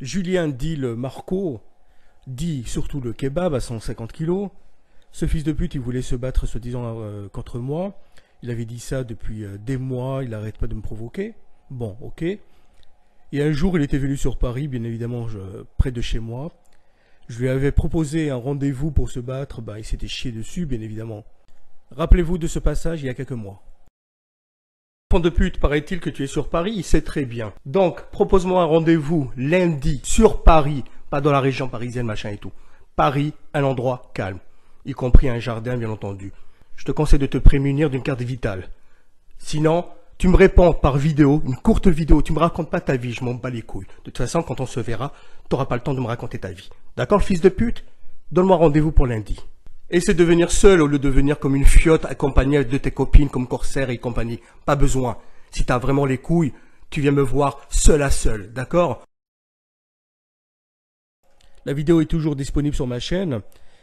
Julien dit le Marco, dit surtout le kebab à 150 kilos. Ce fils de pute, il voulait se battre soi-disant contre moi. Il avait dit ça depuis des mois, il n'arrête pas de me provoquer. Bon, ok. Et un jour, il était venu sur Paris, bien évidemment, près de chez moi. Je lui avais proposé un rendez-vous pour se battre, bah, il s'était chié dessus, bien évidemment. Rappelez-vous de ce passage il y a quelques mois. Enfant de pute, paraît-il que tu es sur Paris, il sait très bien. Donc, propose-moi un rendez-vous lundi sur Paris, pas dans la région parisienne, machin et tout. Paris, un endroit calme, y compris un jardin, bien entendu. Je te conseille de te prémunir d'une carte vitale. Sinon, tu me réponds par vidéo, une courte vidéo, tu me racontes pas ta vie, je m'en bats les couilles. De toute façon, quand on se verra, t'auras pas le temps de me raconter ta vie. D'accord, fils de pute? Donne-moi rendez-vous pour lundi. Essaie de venir seul au lieu de venir comme une fiotte accompagnée de tes copines comme Corsair et compagnie. Pas besoin. Si t'as vraiment les couilles, tu viens me voir seul à seul, d'accord? La vidéo est toujours disponible sur ma chaîne.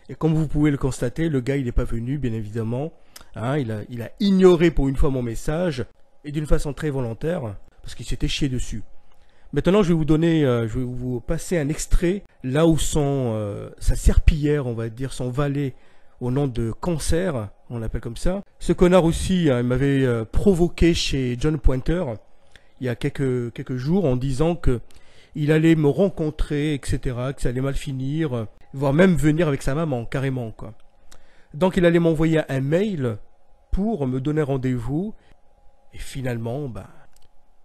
Et comme vous pouvez le constater, le gars il n'est pas venu, bien évidemment. Hein, il a ignoré pour une fois mon message. Et d'une façon très volontaire. Parce qu'il s'était chié dessus. Maintenant, je vais vous donner, je vais vous passer un extrait. Là où sa serpillière, on va dire, son valet, au nom de Cancer, on l'appelle comme ça. Ce connard aussi, hein, il m'avait provoqué chez John Pointer il y a quelques jours en disant que il allait me rencontrer, etc., que ça allait mal finir, voire même venir avec sa maman, carrément, quoi. Donc il allait m'envoyer un mail pour me donner rendez-vous. Et finalement, bah,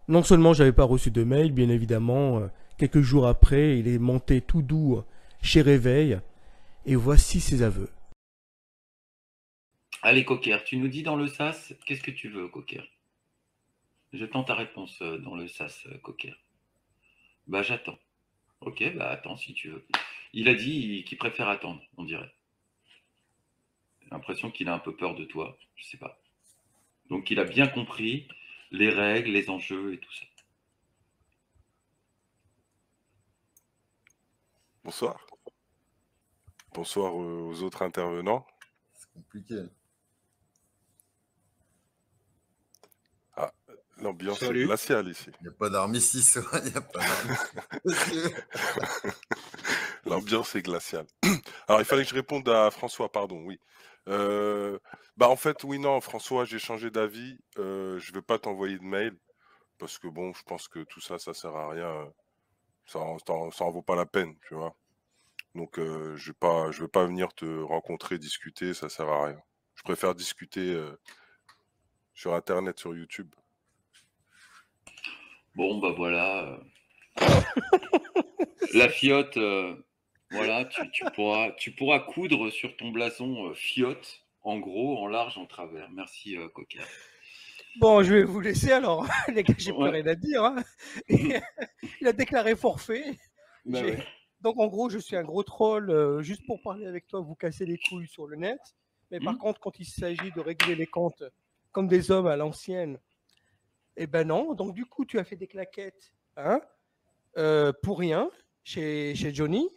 non seulement j'avais pas reçu de mail, bien évidemment, quelques jours après, il est monté tout doux chez Réveil. Et voici ses aveux. Allez, Cocker, tu nous dis dans le sas, qu'est-ce que tu veux, Cocker? J'attends ta réponse dans le sas, Cocker. Bah, j'attends. Ok, bah attends si tu veux. Il a dit qu'il préfère attendre, on dirait. J'ai l'impression qu'il a un peu peur de toi, je sais pas. Donc il a bien compris les règles, les enjeux et tout ça. Bonsoir. Bonsoir aux autres intervenants. C'est compliqué. Ah, l'ambiance est glaciale ici. Il n'y a pas d'armistice. Il n'y a pas d'armistice. L'ambiance est glaciale. Alors, il fallait que je réponde à François, pardon, oui. Bah, en fait, oui, non, François, j'ai changé d'avis. Je vais pas t'envoyer de mail parce que, bon, je pense que tout ça, ça sert à rien. Ça en vaut pas la peine, tu vois. Donc, je vais pas venir te rencontrer, discuter, ça sert à rien. Je préfère discuter sur Internet, sur YouTube. Bon, bah voilà. La fiotte, voilà, tu pourras coudre sur ton blason fiotte, en gros, en large, en travers. Merci, Cocker. Bon, je vais vous laisser alors, les gars, j'ai plus Ouais. rien à dire. Hein. Il a déclaré forfait. Bah ouais. Donc en gros, je suis un gros troll, juste pour parler avec toi, vous casser les couilles sur le net. Mais par contre, quand il s'agit de régler les comptes comme des hommes à l'ancienne, eh ben non. Donc du coup, tu as fait des claquettes, hein, pour rien chez Johnny.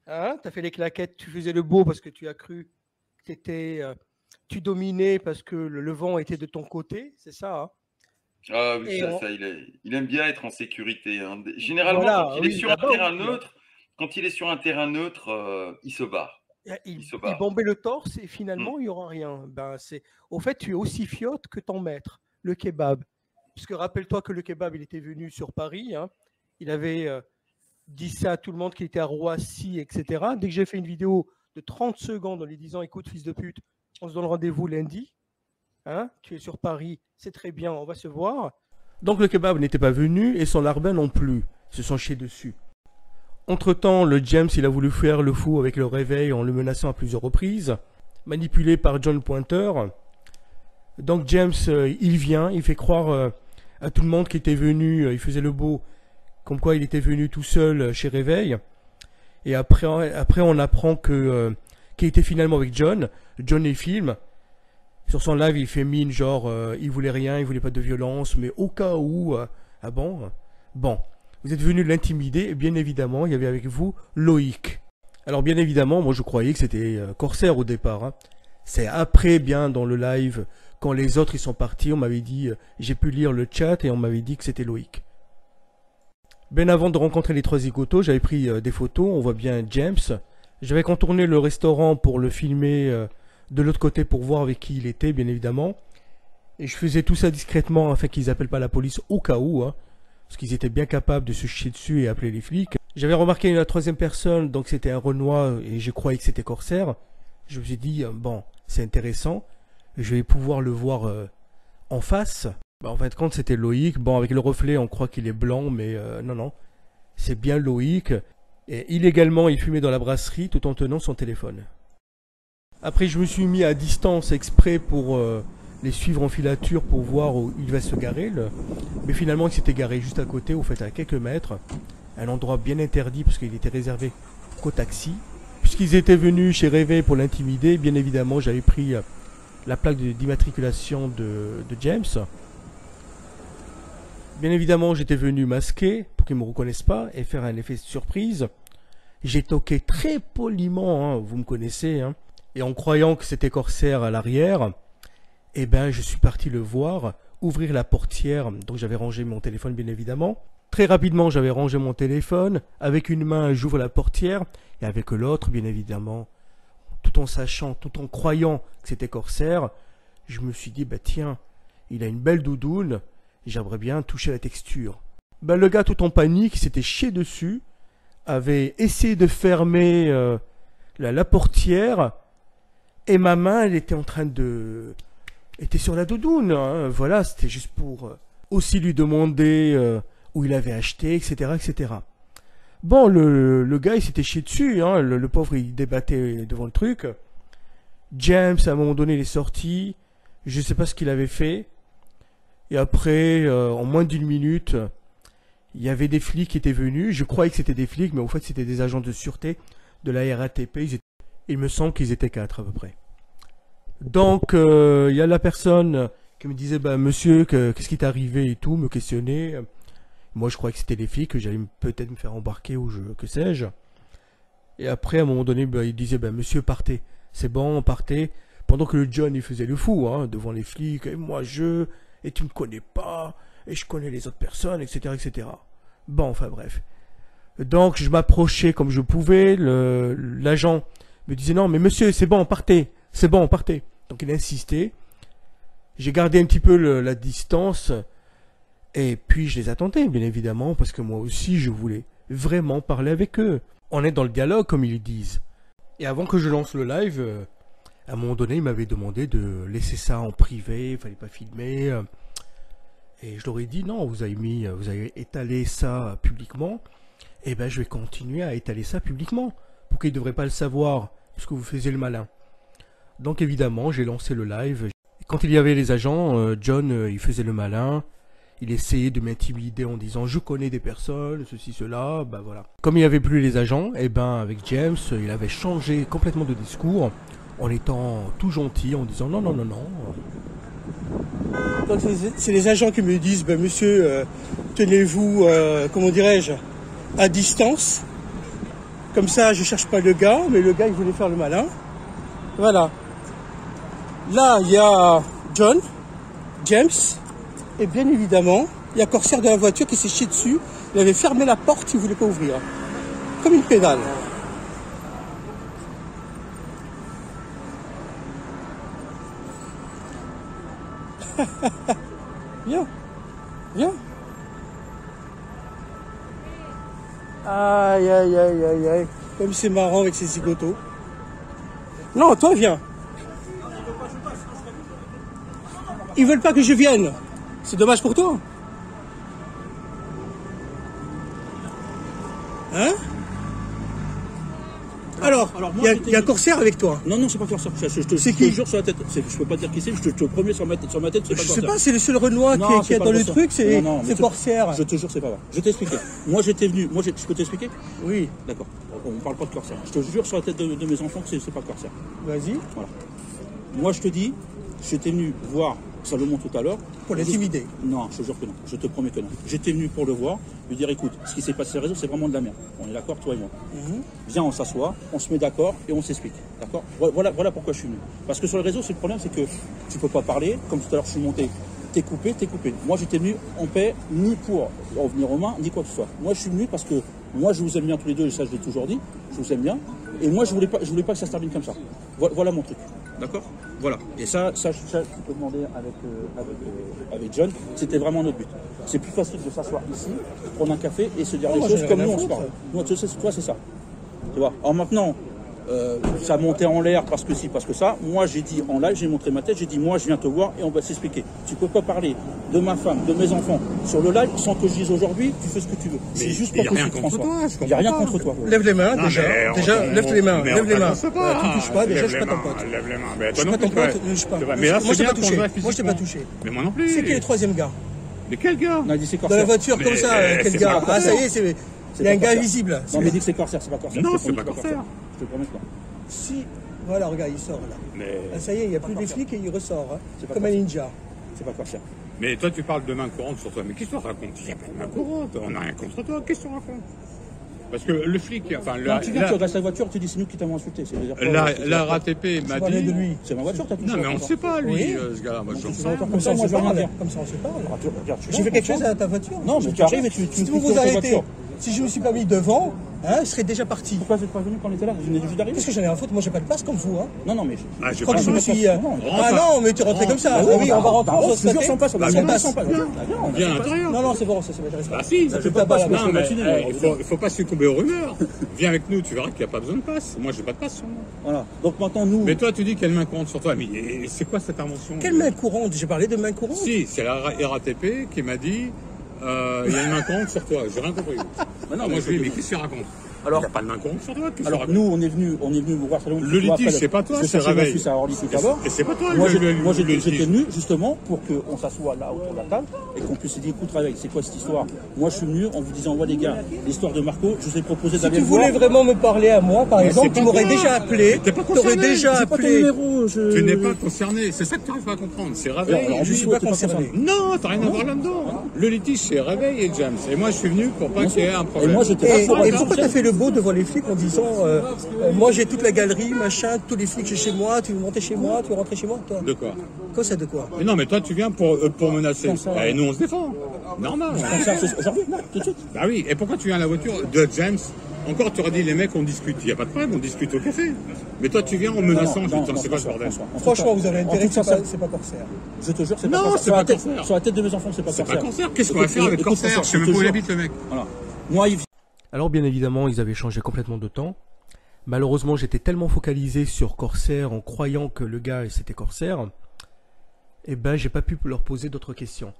Hein, tu as fait les claquettes, tu faisais le beau parce que tu as cru que tu dominais parce que le vent était de ton côté, c'est ça. Hein. Ah oui, ça il aime bien être en sécurité. Hein. Généralement, Voilà, quand il est sur un terrain neutre, quand il est sur un terrain neutre, il se barre. Il bombait le torse et finalement, il n'y aura rien. Ben, au fait, tu es aussi fiotte que ton maître, le kebab. Puisque rappelle-toi que le kebab, il était venu sur Paris. Hein. Il avait dit ça à tout le monde qu'il était à Roissy, etc. Dès que j'ai fait une vidéo de 30 secondes en lui disant, écoute, fils de pute, on se donne rendez-vous lundi. Hein, tu es sur Paris, c'est très bien, on va se voir. Donc le kebab n'était pas venu et son larbin non plus. Ils se sont chiés dessus. Entre-temps, le James, il a voulu faire le fou avec le réveil en le menaçant à plusieurs reprises, manipulé par John Pointer. Donc James, il vient, il fait croire à tout le monde qu'il était venu, il faisait le beau, comme quoi il était venu tout seul chez Réveil. Et après on apprend qu'il était finalement avec John. John les filme. Sur son live, il fait mine, genre, il voulait rien, il voulait pas de violence, mais au cas où... ah bon? Bon. Vous êtes venu l'intimider, et bien évidemment, il y avait avec vous Loïc. Alors bien évidemment, moi je croyais que c'était Corsair au départ. Hein. C'est après, bien, dans le live, quand les autres ils sont partis, on m'avait dit, j'ai pu lire le chat, et on m'avait dit que c'était Loïc. Bien avant de rencontrer les trois zigotos, j'avais pris des photos, on voit bien James. J'avais contourné le restaurant pour le filmer de l'autre côté pour voir avec qui il était, bien évidemment. Et je faisais tout ça discrètement afin qu'ils appellent pas la police au cas où, hein, parce qu'ils étaient bien capables de se chier dessus et appeler les flics. J'avais remarqué une troisième personne, donc c'était un Renoir et je croyais que c'était Corsair. Je me suis dit, bon, c'est intéressant, je vais pouvoir le voir en face. Bah, en fin de compte, c'était Loïc. Bon, avec le reflet, on croit qu'il est blanc, mais non, non. C'est bien Loïc. Et illégalement, il fumait dans la brasserie tout en tenant son téléphone. Après, je me suis mis à distance exprès pour les suivre en filature pour voir où il va se garer. Mais finalement, il s'était garé juste à côté, au fait, à quelques mètres. Un endroit bien interdit parce qu'il était réservé qu'aux taxis. Puisqu'ils étaient venus chez Réveil pour l'intimider, bien évidemment, j'avais pris la plaque d'immatriculation de James. Bien évidemment, j'étais venu masqué pour qu'ils ne me reconnaissent pas et faire un effet de surprise. J'ai toqué très poliment, hein, vous me connaissez, hein, et en croyant que c'était Corsair à l'arrière, eh ben, je suis parti le voir, ouvrir la portière, donc j'avais rangé mon téléphone bien évidemment. Très rapidement, j'avais rangé mon téléphone, avec une main, j'ouvre la portière, et avec l'autre, bien évidemment, tout en sachant, tout en croyant que c'était Corsair, je me suis dit, bah tiens, il a une belle doudoune, j'aimerais bien toucher la texture. Ben, le gars tout en panique, s'était chié dessus, avait essayé de fermer la portière, et ma main, elle était en train de... était sur la doudoune, hein. Voilà, c'était juste pour aussi lui demander où il avait acheté, etc., etc. Bon, le gars, il s'était chié dessus, hein. Le pauvre, il débattait devant le truc. James, à un moment donné, il est sorti, je sais pas ce qu'il avait fait. Et après, en moins d'une minute, il y avait des flics qui étaient venus. Je croyais que c'était des flics, mais en fait, c'était des agents de sûreté de la RATP. Il me semble qu'ils étaient 4 à peu près. Donc, il y a la personne qui me disait, bah, monsieur, qu'est-ce qui t'est arrivé et tout, me questionnait. Moi, je croyais que c'était les flics, que j'allais peut-être me faire embarquer ou que sais-je. Et après, à un moment donné, bah, il disait, bah, monsieur, partez. C'est bon, partez. Pendant que le John, il faisait le fou, hein, devant les flics. Et moi, et tu me connais pas, et je connais les autres personnes, etc., etc. Bon, enfin bref. Donc, je m'approchais comme je pouvais, l'agent me disait, non, mais monsieur, c'est bon, partez, c'est bon, partez. Donc, il insistait. J'ai gardé un petit peu la distance, et puis je les attendais, bien évidemment, parce que moi aussi, je voulais vraiment parler avec eux. On est dans le dialogue, comme ils disent. Et avant que je lance le live... à un moment donné, il m'avait demandé de laisser ça en privé, il fallait pas filmer. Et je leur ai dit non, vous avez étalé ça publiquement. Et ben je vais continuer à étaler ça publiquement pour qu'ils ne devraient pas le savoir, puisque vous faisiez le malin. Donc évidemment, j'ai lancé le live. Et quand il y avait les agents, John, il faisait le malin. Il essayait de m'intimider en disant je connais des personnes, ceci, cela, ben voilà. Comme il n'y avait plus les agents, et ben avec James, il avait changé complètement de discours. En étant tout gentil, en disant non, non, non, non. Donc c'est les agents qui me disent, ben, monsieur, tenez-vous, comment dirais-je, à distance. Comme ça, je cherche pas le gars, mais le gars, il voulait faire le malin. Voilà. Là, il y a John, James, et bien évidemment, il y a Corsair de la voiture qui s'est chié dessus. Il avait fermé la porte, il voulait pas ouvrir. Comme une pédale. Viens, viens. Aïe, aïe, aïe, aïe, aïe. Comme c'est marrant avec ces zigotos. Non, toi, viens. Ils veulent pas que je vienne. C'est dommage pour toi. Hein? Alors il y a Corsair avec toi. Non, non, c'est pas Corsair. Je te jure sur la tête. Je peux pas dire qui c'est, je te promets sur ma tête, c'est pas Corsair. Je sais pas, c'est le seul Renoir qui est dans le truc, c'est Corsair. Je te jure, c'est pas vrai. Je t'ai expliqué. Moi, j'étais venu. Je peux t'expliquer? Oui. D'accord. On parle pas de Corsair. Je te jure sur la tête de mes enfants que c'est pas Corsair. Vas-y. Voilà. Moi, je te dis, j'étais venu voir Salomon tout à l'heure. Pour l'intimider? Non, je te jure que non. Je te promets que non. J'étais venu pour le voir, lui dire écoute, ce qui s'est passé sur les réseaux, c'est vraiment de la merde. On est d'accord, toi et moi. Viens, on s'assoit, on se met d'accord et on s'explique. D'accord? Voilà pourquoi je suis venu. Parce que sur les réseaux, le problème, c'est que tu peux pas parler. Comme tout à l'heure, je suis monté. t'es coupé, t'es coupé. Moi, j'étais venu en paix, ni pour en venir aux mains, ni quoi que ce soit. Moi, je suis venu parce que moi, je vous aime bien tous les deux, et ça, je l'ai toujours dit. Je vous aime bien. Et moi, je voulais pas que ça se termine comme ça. Voilà mon truc. D'accord? Voilà. Et ça, tu peux demander avec John. C'était vraiment notre but. C'est plus facile de s'asseoir ici, prendre un café et se dire les choses comme nous, on se parle. Toi, c'est ça. Tu vois? Alors maintenant, ça montait en l'air parce que si, parce que ça. Moi, j'ai dit en live, j'ai montré ma tête, j'ai dit moi, je viens te voir et on va s'expliquer. Tu peux pas parler de ma femme, de mes enfants sur le live sans que je dise aujourd'hui, tu fais ce que tu veux. C'est juste pour que tu François. Il n'y a rien contre toi. Lève les mains, déjà, lève les mains, lève les mains. Tu ne touches pas, déjà, je suis pas ton pote. Lève les mains. Je suis pas ton pote, je suis pas. Mais là, Moi, je t'ai pas c'est touché. bien Moi, je t'ai pas touché. Mais moi non plus. C'est qui le troisième gars? Mais quel gars? On a dit c'est Dans la corsaire. voiture, comme ça, quel gars? Ah, ça y est, il y a un gars invisible. Non, mais dis que c'est corsaire, c'est pas corsaire. Non, c'est pas corsaire. Je te promets pas. Si, voilà, regarde, il sort là. Mais... Ah, ça y est, il n'y a plus de flics et il ressort, hein, pas comme un ninja. C'est pas corsaire. Mais toi, tu parles de main courante sur toi. Mais qu'est-ce que tu racontes? Il n'y a pas de main courante. On n'a rien contre toi. Qu'est-ce que tu racontes? Parce que le flic, enfin, Non, tu viens, tu regardes sa voiture, tu dis c'est nous qui t'avons insulté. la RATP m'a Parler de dit. lui. C'est ma voiture, t'as touché. Non, mais on ne sait pas, lui, Oui. ce gars-là. Moi, je Tu sais vas pas. Comme ça, on moi, se je vais rien parle. dire. Comme ça, on se parle. Regarde, tu J'ai fait quelque chose à ta voiture? Non, mais tu arrives et tu Si me vous piques vous ta arrêtez, voiture. si je me suis pas mis devant, hein, je serais déjà parti. Pourquoi vous n'êtes pas venu quand on était là? Vous venez juste d'arriver. Qu'est-ce que j'en ai à foutre? Moi, j'ai pas de place comme vous, hein. Non, non, mais. Ah, Je j'ai crois pas que je me suis. Non, Ah non, mais tu es rentré comme ça. Ah oui, on va rentrer, on va se toujours sans passe, on va Sans sans passe. Viens à l'intérieur. Non, c'est bon, ça m'intéresse pas. Ah si, Ça fait pas mal, non, là, mais il faut pas succomber aux rumeurs. Viens avec nous, tu verras qu'il n'y a pas besoin de passe. Moi, j'ai pas de passe sur moi. Voilà. Donc maintenant, nous. Mais toi, tu dis qu'il y a une main courante sur toi. Mais c'est quoi cette invention? Quelle main courante? J'ai parlé de main courante. Si, c'est la RATP qui m'a dit il y a une main courante sur toi. J'ai rien compris. non, Moi, je lui dis, mais qu'est-ce qu'il raconte? Alors, il n'y a pas de main courante sur toi. Qu'est-ce que tu alors racontes? nous, on est venu vous voir. Le litige, c'est pas toi, c'est Réveil. C'est à Orly tout d'abord. Et c'est pas toi, Moi, le j'étais litige. venu justement pour qu'on s'assoie là autour de la table et qu'on puisse se dire, écoute, Réveil, c'est quoi cette histoire? Moi, je suis venu en vous disant, ouais, les gars, l'histoire de Marco, je vous ai proposé Si d'aller tu le voir. voulais vraiment me parler à moi, par Mais exemple, c'est tu pas m'aurais toi. déjà appelé. T'es pas Tu aurais concerné. déjà J'ai pas ton appelé. numéro. Tu n'es pas concerné. C'est ça que tu n'arrives pas à comprendre. C'est Réveil. Alors, et Je lui. suis toi, pas t'es pas concerné. Non, t'as rien à voir là-dedans. Le litige, c'est Réveil et James. Et moi, je suis venu pour pas qu'il y ait un Et problème. moi, j'étais là Et, pour et pourquoi tu as fait le beau devant les flics en disant moi j'ai toute la galerie, machin, tous les flics chez moi, tu veux monter chez moi, tu veux rentrer chez moi, toi? De quoi? Quoi ça de quoi? Mais non, mais toi, tu viens pour menacer. Et nous, on se défend. Normal. Aujourd'hui, là, tout de suite. Bah oui. Et pourquoi tu viens à la voiture de James? Encore, tu aurais dit, les mecs, on discute. Il n'y a pas de problème, on discute au café. Mais toi, tu viens en menaçant. Je dis, c'est quoi ce bordel? Franchement, vous avez intérêt que ça. c'est pas corsaire. Je te jure, c'est Non, pas c'est pas corsaire. Sur la tête de mes enfants, c'est pas C'est pas corsaire. Corsaire. Qu'est-ce qu'on va faire avec Écoute, Corsaire? Je sais même pas où il habite, le mec. Voilà. Moi, il Alors bien évidemment, ils avaient changé complètement de temps. Malheureusement, j'étais tellement focalisé sur Corsair en croyant que le gars c'était Corsair, eh ben j'ai pas pu leur poser d'autres questions.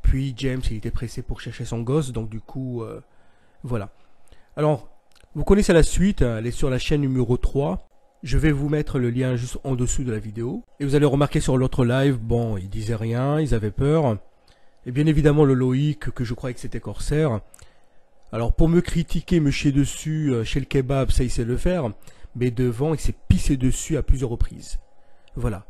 Puis James, il était pressé pour chercher son gosse, donc du coup, voilà. Alors, vous connaissez la suite, hein, elle est sur la chaîne numéro 3. Je vais vous mettre le lien juste en dessous de la vidéo. Et vous allez remarquer sur l'autre live, bon, ils disaient rien, ils avaient peur. Et bien évidemment le Loïc, que je croyais que c'était Corsair. Alors pour me critiquer, me chier dessus chez le kebab, ça il sait le faire. Mais devant, il s'est pissé dessus à plusieurs reprises. Voilà.